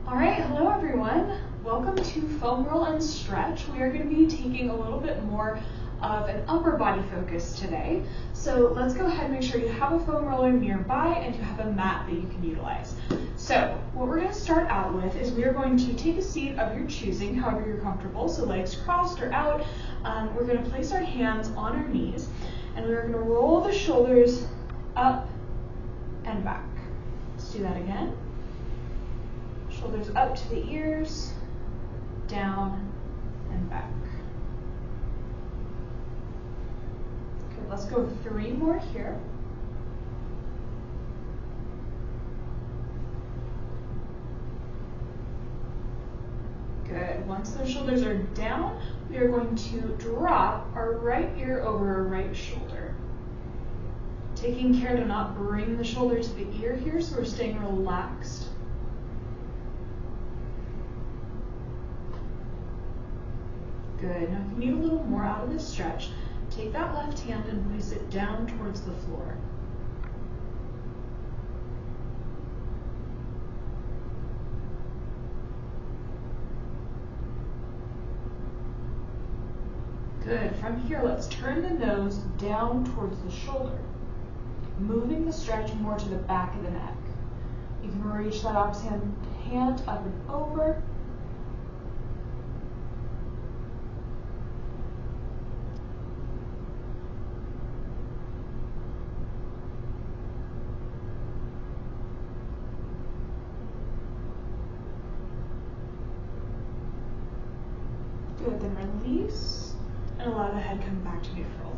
All right, hello everyone. Welcome to foam roll and stretch. We are going to be taking a little bit more of an upper body focus today. So let's go ahead and make sure you have a foam roller nearby and you have a mat that you can utilize. So what we're going to start out with is we are going to take a seat of your choosing, however you're comfortable, so legs crossed or out. We're going to place our hands on our knees and we're going to roll the shoulders up and back. Let's do that again. Shoulders up to the ears, down and back. Okay, let's go 3 more here. Good. Once those shoulders are down, we are going to drop our right ear over our right shoulder. Taking care to not bring the shoulder to the ear here, so we're staying relaxed. Good. Now if you need a little more out of this stretch, take that left hand and place it down towards the floor. Good. From here, let's turn the nose down towards the shoulder, moving the stretch more to the back of the neck. You can reach that opposite hand up and over. Good, then release and allow the head come back to neutral.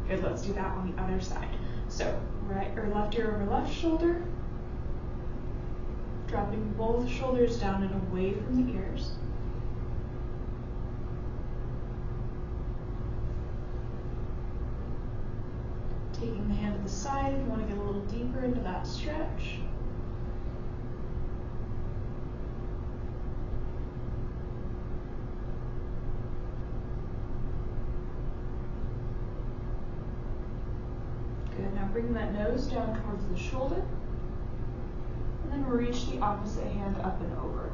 Good, let's do that on the other side. So right or left ear over left shoulder, dropping both shoulders down and away from the ears. Taking the hand to the side if you want to get a little deeper into that stretch. Good, now bring that nose down towards the shoulder, and then reach the opposite hand up and over.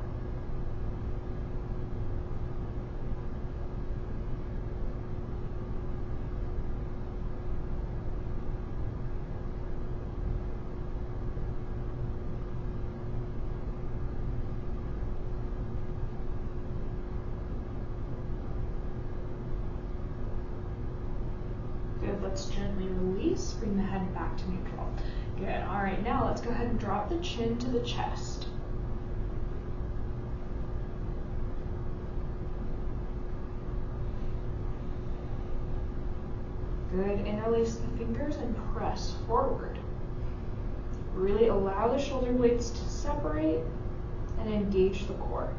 Good, let's gently release, bring the head back to neutral. Good, all right, now let's go ahead and drop the chin to the chest. Good, interlace the fingers and press forward. Really allow the shoulder blades to separate and engage the core.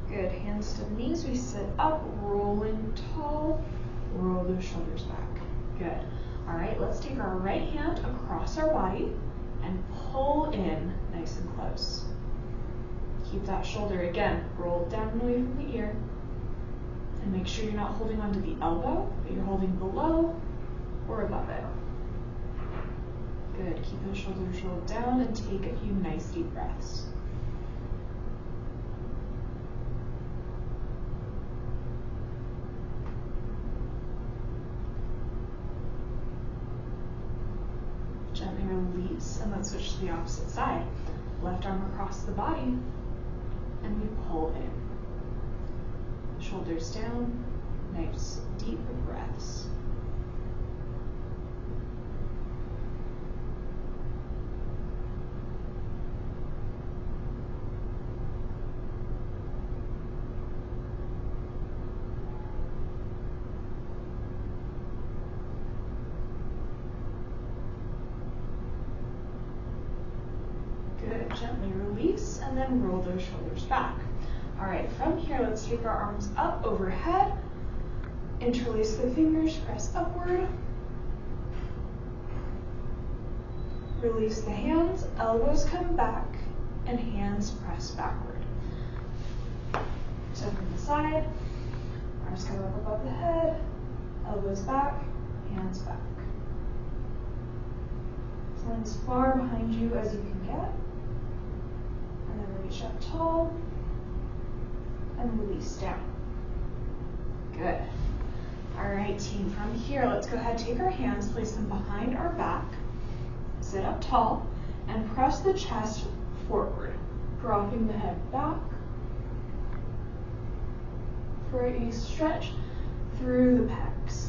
Good, hands to the knees, we sit up, rolling tall, roll those shoulders back. Good. All right, let's take our right hand across our body and pull in nice and close. Keep that shoulder, again, rolled down and away from the ear. And make sure you're not holding onto the elbow, but you're holding below or above it. Good, keep those shoulders rolled down and take a few nice deep breaths. Gently release, and let's switch to the opposite side. Left arm across the body, and we pull in. Shoulders down, nice deep breaths. Good, gently release and then roll those shoulders back. All right, from here, let's take our arms up overhead, interlace the fingers, press upward. Release the hands, elbows come back, and hands press backward. So from the side, Arms come up above the head, elbows back, hands back. Stand as far behind you as you can get. And then reach up tall and release down. Good. All right, team, from here, let's go ahead and take our hands, place them behind our back, sit up tall, and press the chest forward, dropping the head back for a stretch through the pecs.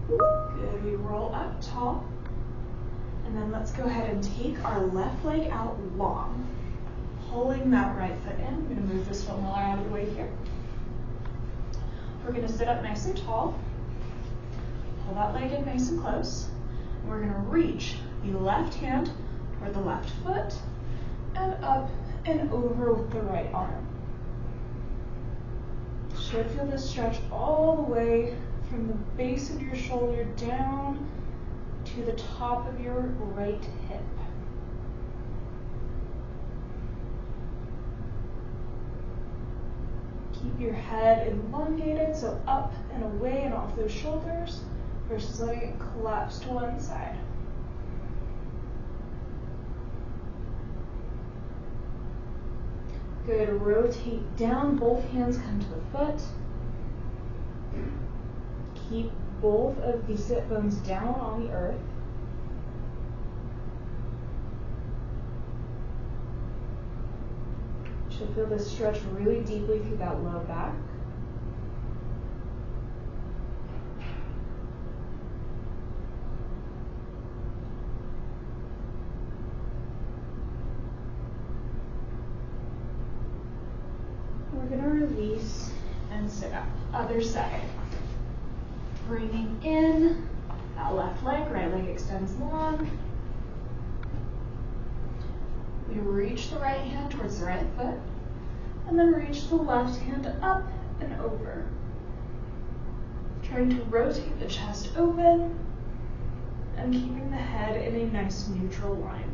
Good, we roll up tall, and then let's go ahead and take our left leg out long, pulling that right foot in. I'm going to move this foot roller out of the way here. We're going to sit up nice and tall, pull that leg in nice and close, and we're going to reach the left hand toward the left foot, and up and over with the right arm. Should feel this stretch all the way from the base of your shoulder down to the top of your right hip. Keep your head elongated, so up and away and off those shoulders, versus letting it collapse to one side. Good, rotate down, both hands come to the foot. Keep both of the sit bones down on the earth. Should feel this stretch really deeply through that low back. We're going to release and sit up. Other side. Bringing in that left leg, right leg extends long. We reach the right hand towards the right foot, and then reach the left hand up and over. Trying to rotate the chest open and keeping the head in a nice neutral line.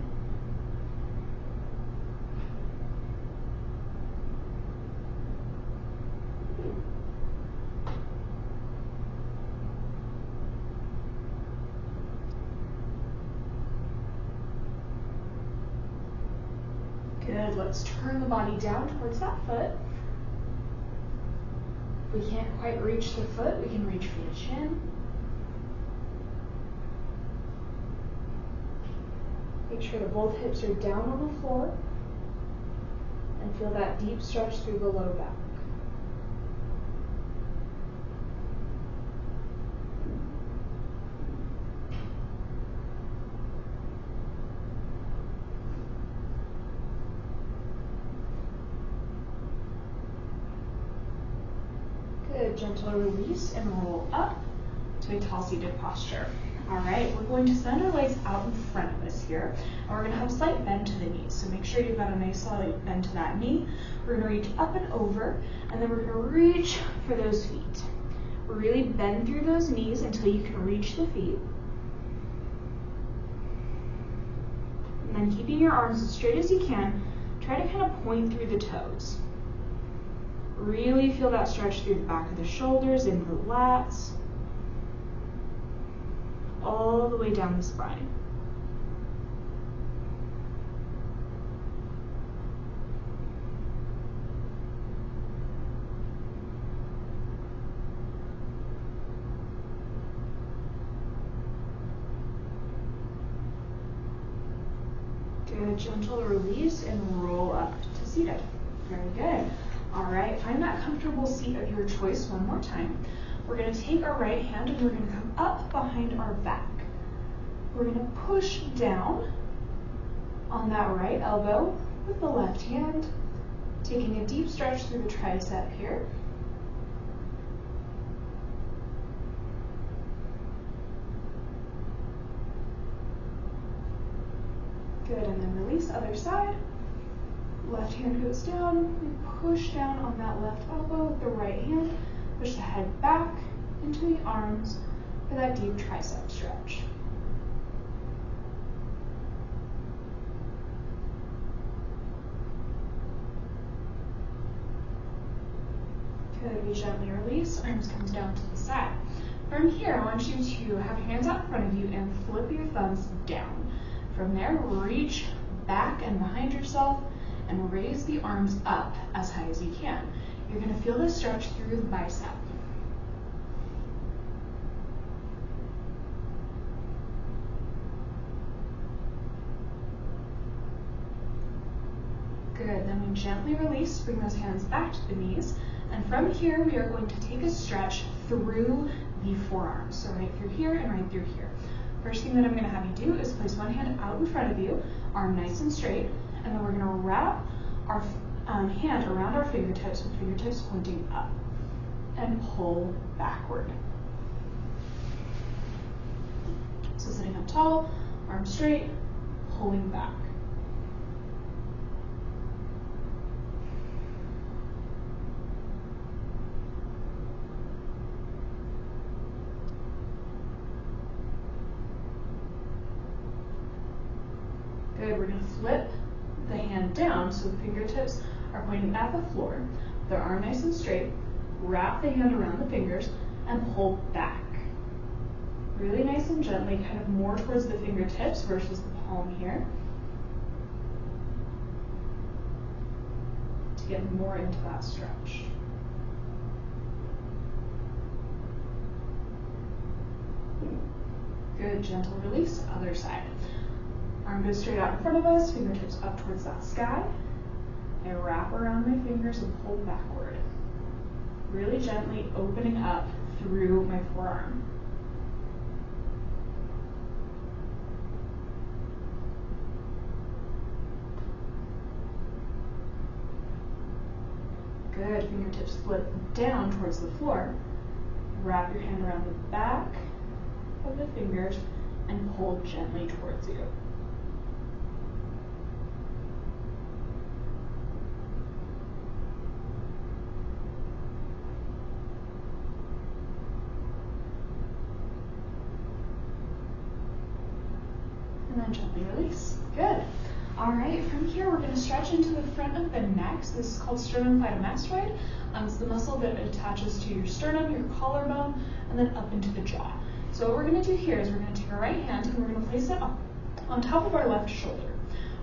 Good, let's turn the body down towards that foot. If we can't quite reach the foot, we can reach for the chin. Make sure that both hips are down on the floor and feel that deep stretch through the low back. Good, gentle release and roll up to a tall seated posture. All right, we're going to send our legs out in front of us here, and we're going to have a slight bend to the knees. So make sure you've got a nice slight bend to that knee. We're going to reach up and over, and then we're going to reach for those feet. Really bend through those knees until you can reach the feet. And then keeping your arms as straight as you can, try to kind of point through the toes. Really feel that stretch through the back of the shoulders, into the lats, all the way down the spine. Good, gentle release and roll up to seated. Very good. All right, find that comfortable seat of your choice one more time. We're going to take our right hand and we're going to come up behind our back. We're going to push down on that right elbow with the left hand, taking a deep stretch through the tricep here. Good, and then release, other side. Left hand goes down, we push down on that left elbow with the right hand, Push the head back into the arms for that deep tricep stretch. Good, we gently release, arms comes down to the side. From here, I want you to have your hands out in front of you and flip your thumbs down. From there, reach back and behind yourself and raise the arms up as high as you can. You're going to feel this stretch through the bicep. Good, then we gently release, bring those hands back to the knees, and from here we are going to take a stretch through the forearms. So right through here and right through here. First thing that I'm going to have you do is place one hand out in front of you, arm nice and straight, and then we're going to wrap our hand around our fingertips with fingertips pointing up and pull backward. So sitting up tall, arms straight, pulling back. Good, we're going to flip the hand down so the fingertips are pointing at the floor. Their arm nice and straight. Wrap the hand around the fingers and pull back. Really nice and gently, kind of more towards the fingertips versus the palm here. To get more into that stretch. Good, gentle release, other side. Arm goes straight out in front of us, fingertips up towards that sky. I wrap around my fingers and pull backward. Really gently opening up through my forearm. Good, fingertips flip down towards the floor. Wrap your hand around the back of the fingers and pull gently towards you. And then gently release. Good. All right, from here we're going to stretch into the front of the neck. So this is called sternocleidomastoid. It's the muscle that attaches to your sternum, your collarbone, and then up into the jaw. So what we're going to do here is we're going to take our right hand and we're going to place it up on top of our left shoulder.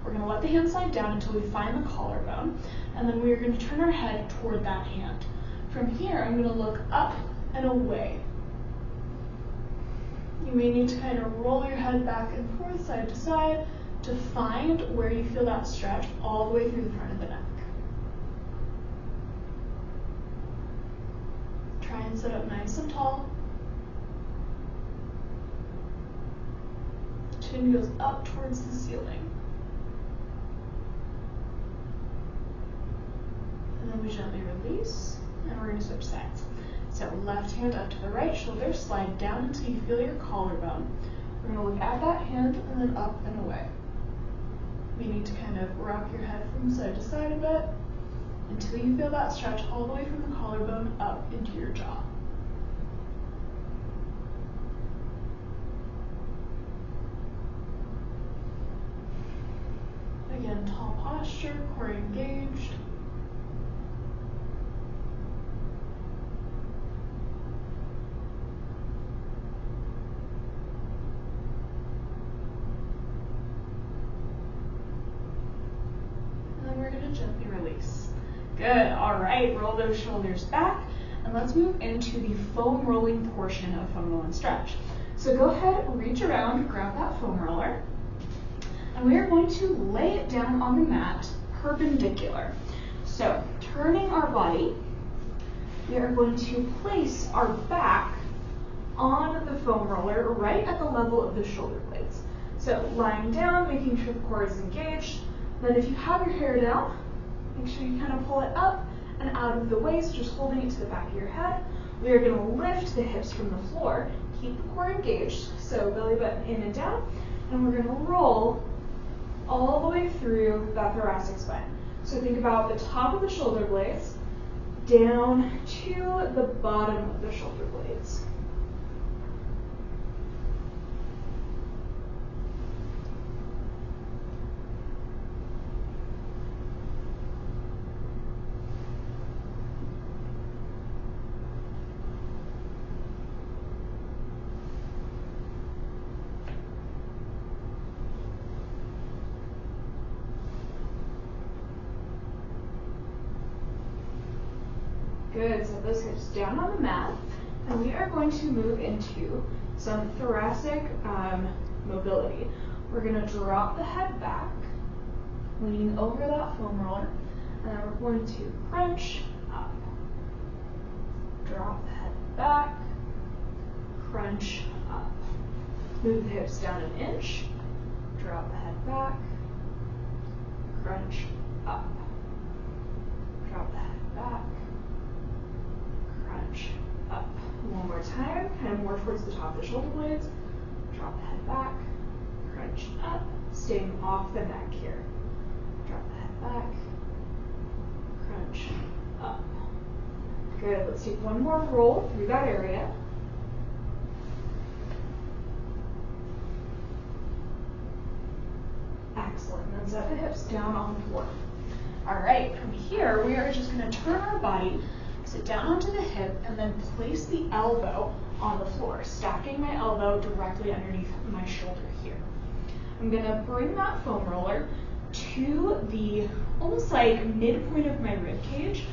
We're going to let the hand slide down until we find the collarbone, and then we're going to turn our head toward that hand. From here, I'm going to look up and away. You may need to kind of roll your head back and forth, side to side, to find where you feel that stretch all the way through the front of the neck. Try and sit up nice and tall. Chin goes up towards the ceiling. And then we gently release, and we're going to switch sides. So left hand up to the right shoulder, slide down until you feel your collarbone. We're going to look at that hand and then up and away. You need to kind of rock your head from side to side a bit until you feel that stretch all the way from the collarbone up into your jaw. Again, tall posture, core engaged. Gently release. Good, all right, roll those shoulders back, and let's move into the foam rolling portion of foam roll and stretch. So go ahead, reach around, grab that foam roller, and we are going to lay it down on the mat perpendicular. So turning our body, we are going to place our back on the foam roller right at the level of the shoulder blades. So lying down, making sure the core is engaged. Then if you have your hair down, make sure you kind of pull it up and out of the waist, just holding it to the back of your head. We are going to lift the hips from the floor, keep the core engaged, so belly button in and down, and we're going to roll all the way through that thoracic spine. So think about the top of the shoulder blades, down to the bottom of the shoulder blades. Good, set those hips down on the mat, and we are going to move into some thoracic mobility. We're going to drop the head back, leaning over that foam roller, and then we're going to crunch up. Drop the head back, crunch up. Move the hips down an inch, drop the head back, crunch up. Drop the head back, crunch up. One more time, kind of more towards the top of the shoulder blades. Drop the head back, crunch up, staying off the neck here. Drop the head back, crunch up. Good, let's take one more roll through that area. Excellent, then set the hips down on the floor. All right, from here, we are just gonna turn our body, sit down onto the hip, and then place the elbow on the floor, stacking my elbow directly underneath my shoulder here. I'm gonna bring that foam roller to the almost like midpoint of my rib cage,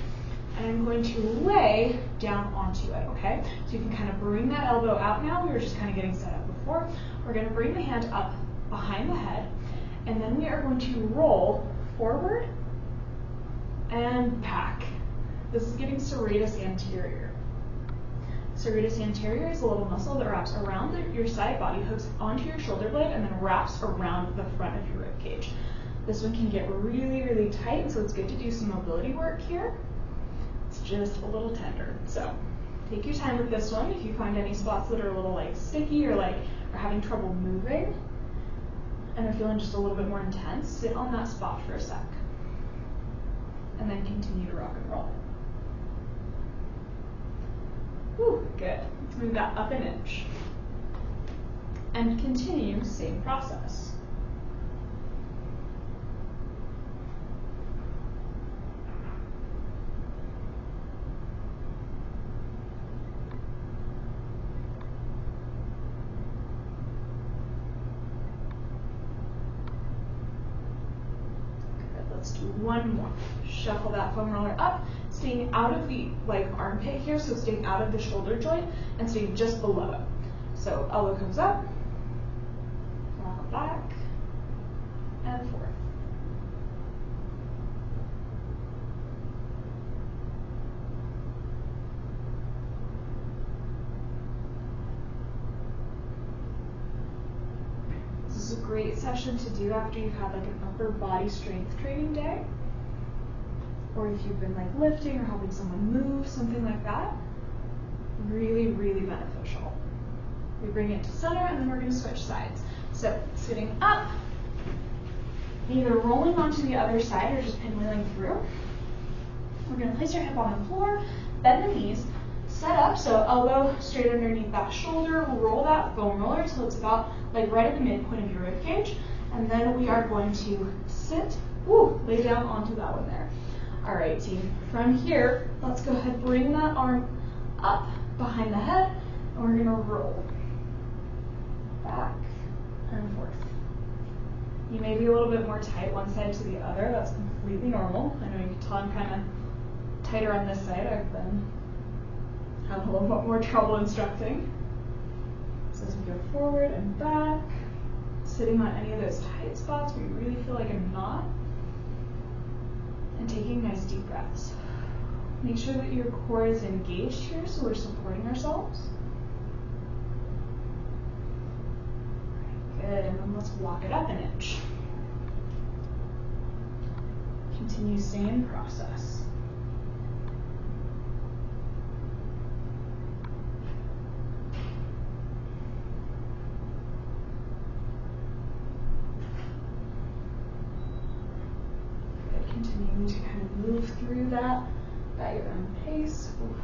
and I'm going to lay down onto it, okay? So you can kind of bring that elbow out now. We were just kind of getting set up before. We're gonna bring the hand up behind the head, and then we are going to roll forward and back. This is getting serratus anterior. Serratus anterior is a little muscle that wraps around your side body, hooks onto your shoulder blade, and then wraps around the front of your rib cage. This one can get really, really tight, so it's good to do some mobility work here. It's just a little tender. So take your time with this one. If you find any spots that are a little like sticky or like are having trouble moving and are feeling just a little bit more intense, sit on that spot for a sec. And then continue to rock and roll. Whew, good. Let's move that up an inch. And continue the same process. Let's do one more. Shuffle that foam roller up, staying out of the armpit here, so staying out of the shoulder joint and staying just below it. So elbow comes up, rock back, and forth. This is a great session to do after you've had like an upper body strength training day, or if you've been like lifting or helping someone move, something like that. Really, really beneficial. We bring it to center, and then we're going to switch sides. So sitting up, either rolling onto the other side or just pinwheeling through. We're going to place your hip on the floor, bend the knees, set up, so elbow straight underneath that shoulder, roll that foam roller until it's about like right at the midpoint of your rib cage, and then we are going to sit, lay down onto that one there. All right, team, from here, let's go ahead, bring that arm up behind the head, and we're gonna roll back and forth. You may be a little bit more tight one side to the other. That's completely normal. I know you can tell I'm kind of tighter on this side. I've been having a little bit more trouble instructing. So as we go forward and back, sitting on any of those tight spots where you really feel like a knot, and taking nice deep breaths. Make sure that your core is engaged here, so we're supporting ourselves. Good, and then let's walk it up an inch. Continue same process. Good, continuing to kind of move through that at your own pace. Oof.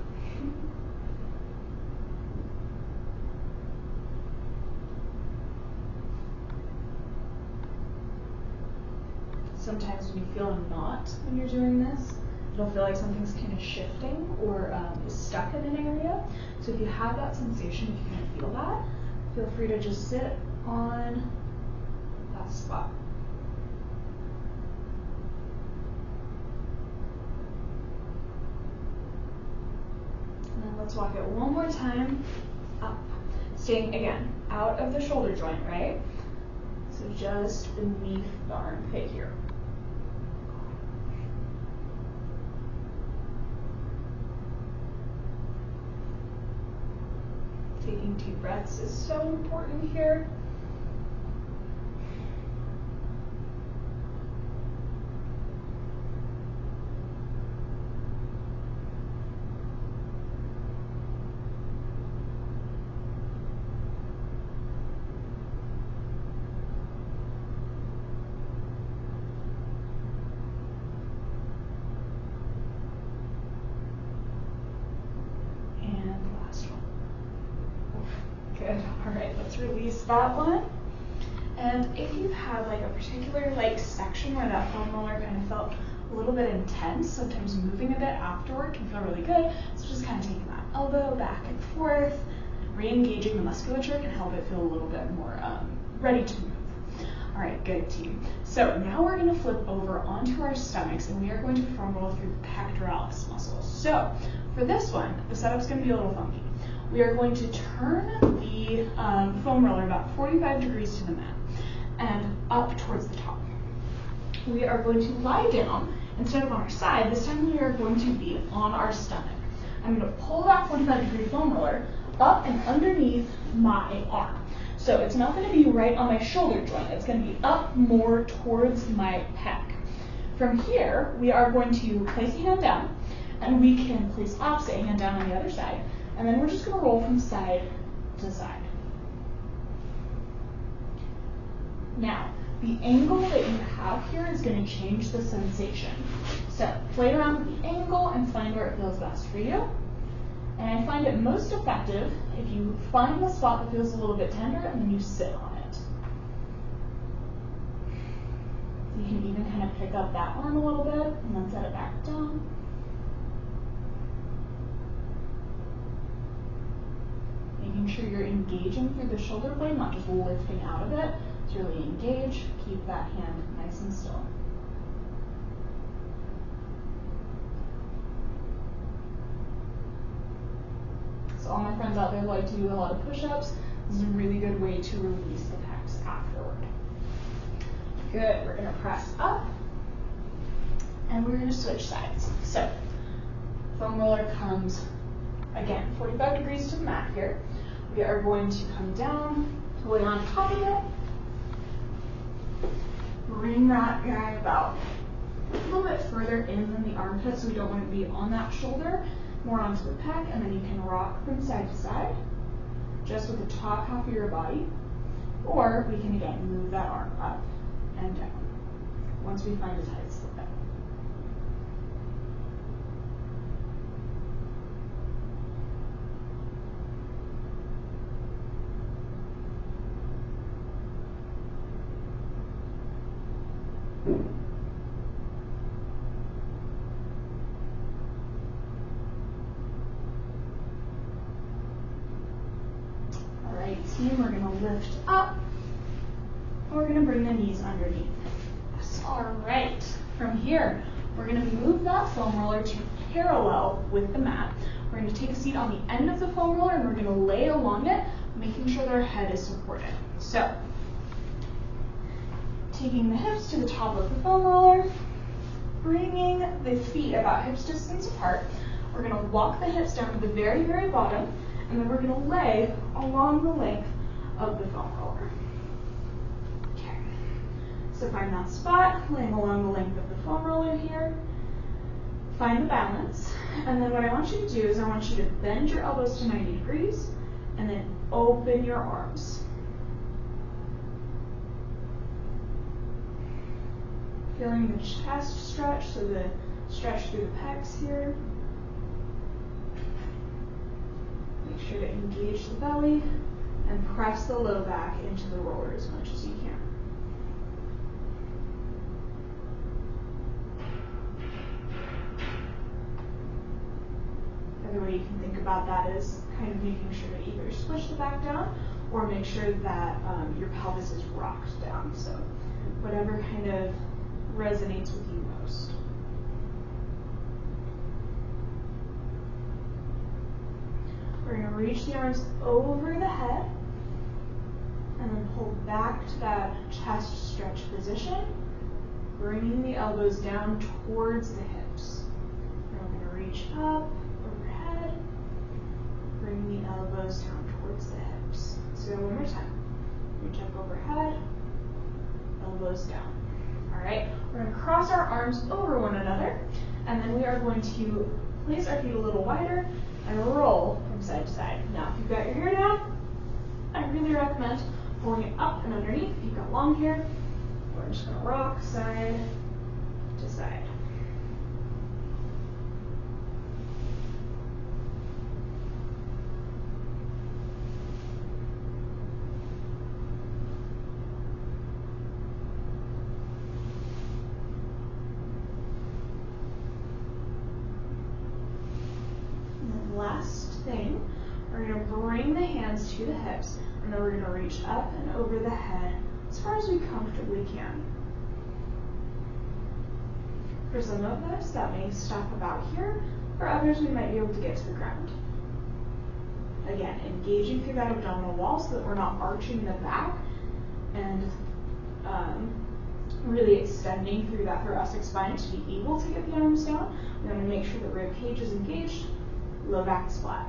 Sometimes when you feel a knot when you're doing this, it'll feel like something's kind of shifting or is stuck in an area. So if you have that sensation, if you kind of feel that, feel free to just sit on that spot. And then let's walk it one more time up. Staying, again, out of the shoulder joint, right? So just beneath the armpit here. Taking deep breaths is so important here. Good. All right, let's release that one. And if you've had like a particular section where that foam roller kind of felt a little bit intense, sometimes moving a bit afterward can feel really good. So just kind of taking that elbow back and forth, re-engaging the musculature can help it feel a little bit more ready to move. All right, good team. So now we're going to flip over onto our stomachs and we are going to foam roll through the pectoralis muscles. So for this one, the setup's going to be a little funky. We are going to turn the foam roller about 45 degrees to the mat and up towards the top. We are going to lie down. Instead of on our side, this time we are going to be on our stomach. I'm going to pull that 45-degree foam roller up and underneath my arm. So it's not going to be right on my shoulder joint. It's going to be up more towards my pec. From here, we are going to place a hand down, and we can place opposite hand down on the other side. And then we're just going to roll from side to side. Now, the angle that you have here is going to change the sensation. So play around with the angle and find where it feels best for you. And I find it most effective if you find the spot that feels a little bit tender and then you sit on it. You can even kind of pick up that arm a little bit and then set it back down. Making sure you're engaging through the shoulder blade, not just lifting out of it. To really engage, keep that hand nice and still. So all my friends out there like to do a lot of push-ups. This is a really good way to release the pecs afterward. Good, we're gonna press up and we're gonna switch sides. So foam roller comes, again, 45 degrees to the mat here. We are going to come down, lay on top of it, bring that guy about a little bit further in than the armpit, so we don't want to be on that shoulder, more onto the pec, and then you can rock from side to side, just with the top half of your body, or we can again move that arm up and down once we find a tight spot. All right, team, we're going to lift up, and we're going to bring the knees underneath. Yes. All right, from here, we're going to move that foam roller to parallel with the mat. We're going to take a seat on the end of the foam roller, and we're going to lay along it, making sure that our head is supported. So, taking the hips to the top of the foam roller, bringing the feet about hips distance apart. We're going to walk the hips down to the very, very bottom, and then we're going to lay along the length of the foam roller. Okay, so find that spot, laying along the length of the foam roller here. Find the balance, and then what I want you to do is I want you to bend your elbows to 90 degrees, and then open your arms. Feeling the chest stretch, so the stretch through the pecs here. sure to engage the belly and press the low back into the roller as much as you can. Another way you can think about that is kind of making sure to either squish the back down or make sure that your pelvis is rocked down. So whatever kind of resonates with you most. We're going to reach the arms over the head and then pull back to that chest stretch position, bringing the elbows down towards the hips. And we're going to reach up, overhead, bring the elbows down towards the hips. So one more time. Reach up overhead, elbows down. All right, we're going to cross our arms over one another, and then we are going to place our feet a little wider and roll from side to side. Now, if you've got your hair down, I really recommend pulling it up and underneath. If you've got long hair, we're just going to rock side to side. Last thing, we're going to bring the hands to the hips, and then we're going to reach up and over the head as far as we comfortably can. For some of us, that may stop about here. For others, we might be able to get to the ground. Again, engaging through that abdominal wall so that we're not arching the back and really extending through that thoracic spine to be able to get the arms down. We want to make sure the rib cage is engaged. Low back is flat.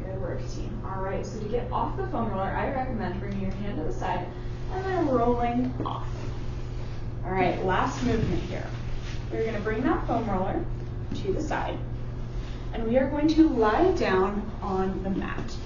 Good work, team. All right, so to get off the foam roller, I recommend bringing your hand to the side and then rolling off. All right, last movement here. We're going to bring that foam roller to the side, and we are going to lie down on the mat.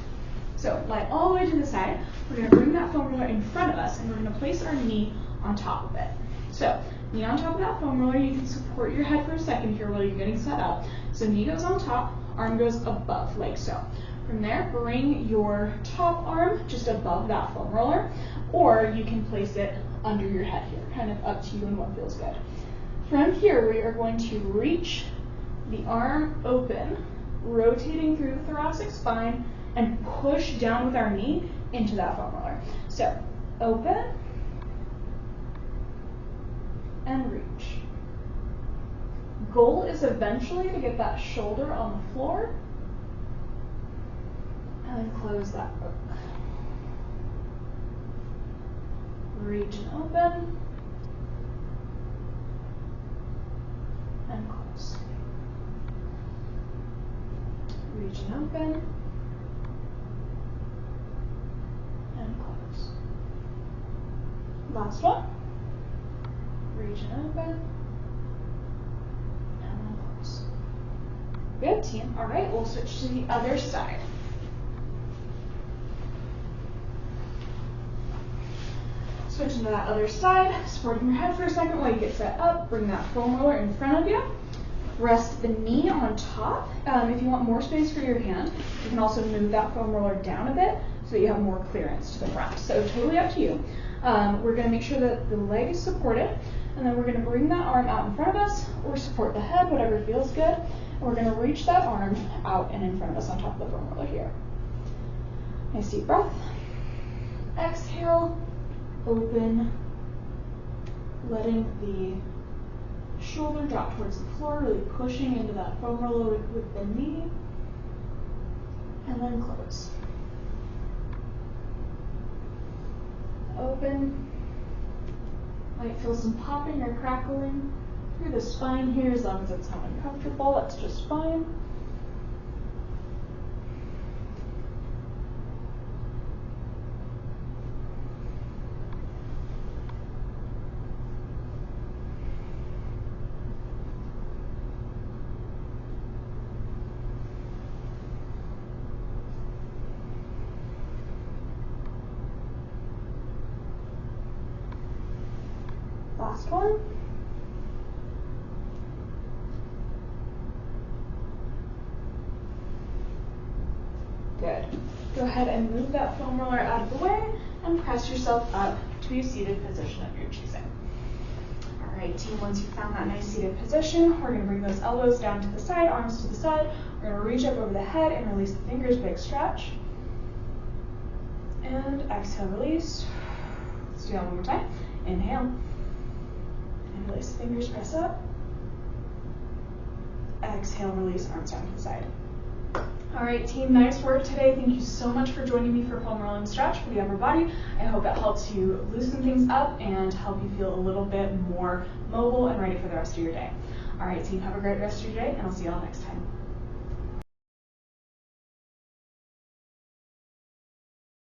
So lie all the way to the side. We're going to bring that foam roller in front of us, and we're going to place our knee on top of it. So knee on top of that foam roller. You can support your head for a second here while you're getting set up. So knee goes on top, arm goes above, like so. From there, bring your top arm just above that foam roller, or you can place it under your head here, kind of up to you and what feels good. From here, we are going to reach the arm open, rotating through the thoracic spine, and push down with our knee into that foam roller. So open and reach. Goal is eventually to get that shoulder on the floor and then close that book. Reach and open and close. Reach and open and close. Last one. Reach and open and then close. Good, team. All right, we'll switch to the other side. Switching to that other side, supporting your head for a second while you get set up. Bring that foam roller in front of you. Rest the knee on top. If you want more space for your hand, you can also move that foam roller down a bit so that you have more clearance to the front. So totally up to you. We're going to make sure that the leg is supported, and then we're going to bring that arm out in front of us, or support the head, whatever feels good. And we're going to reach that arm out and in front of us on top of the foam roller here. Nice deep breath. Exhale. Open, letting the shoulder drop towards the floor, really pushing into that foam roller with the knee, and then close. Open. Might feel some popping or crackling through the spine here. As long as it's not uncomfortable, that's just fine. last one. Good. Go ahead and move that foam roller out of the way and press yourself up to a seated position of your choosing. All right, team, once you've found that nice seated position, we're gonna bring those elbows down to the side, arms to the side. We're gonna reach up over the head and release the fingers, big stretch. And exhale, release. Let's do that one more time. Inhale. And release the fingers, press up. Exhale, release, arms down to the side. All right, team, nice work today. Thank you so much for joining me for foam roll and stretch for the upper body. I hope it helps you loosen things up and help you feel a little bit more mobile and ready for the rest of your day. All right, team, have a great rest of your day, and I'll see you all next time.